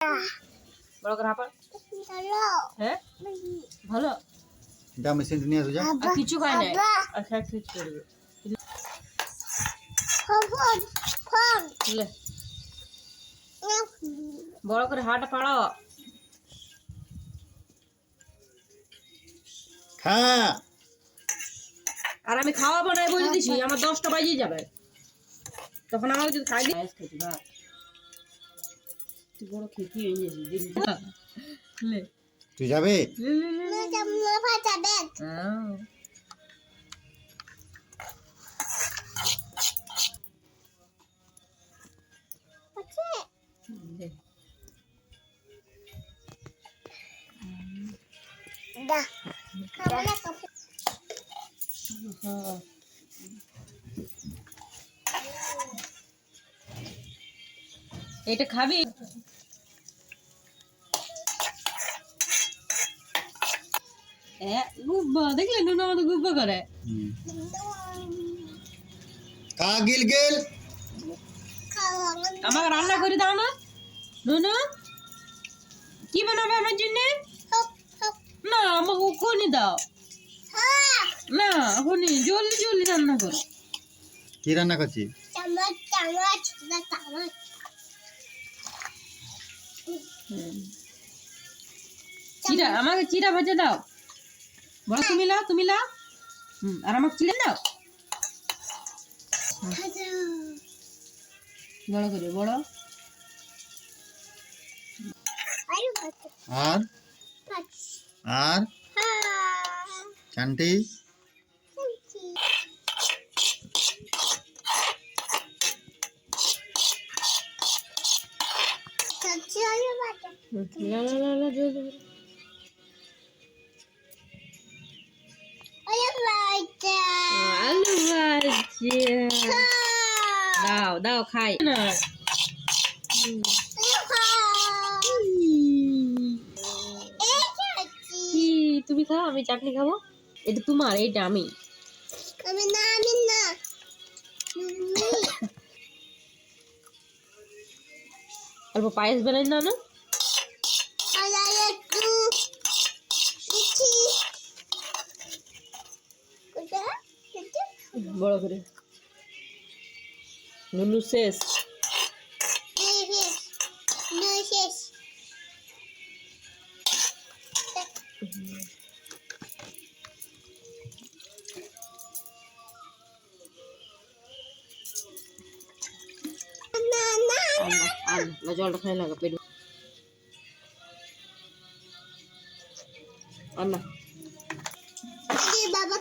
বড় করে হাঁপান। হ্যাঁ ভালো যা মেশিন নিয়ে আসো যা। আর কিছু খাই নাই আর খাই কিছু করবে বড় করে হাঁটা পাড়ো খা আর আমি খাওয়াবো না বলে দিছি আমার 10টা বাজে যাবে তখন আমাকে যদি খাই দিস খেতে বা তুই বড় খেতে হয়ে যাবি লে তুই যাবে এটা খাবি গুব্বা দেখলে নুন আমাদের গুব্বা করে খা গিল গিল আমাকে রান্না করে দাও না নুনু কি বানাবে আমার জন্য না আমাকে ওখানে দাও না ওখানে জলদি জলদি রান্না করো কি রান্না করছি চিরা আমাকে চিরা ভেজে দাও বড় তুমি লাও আর আমাকে চিড়ে দাও বড় করে বড় আর আর চান্টি আলু ভাজা দাও দাও খাই না তুমি খাও আমি চাটনি খাবো এটা তোমার এইটা আমি অল্প পায়েস বানাই না না বড় করে নুনু শেষ জলটা খাই লাগা পেট আন্না বাবা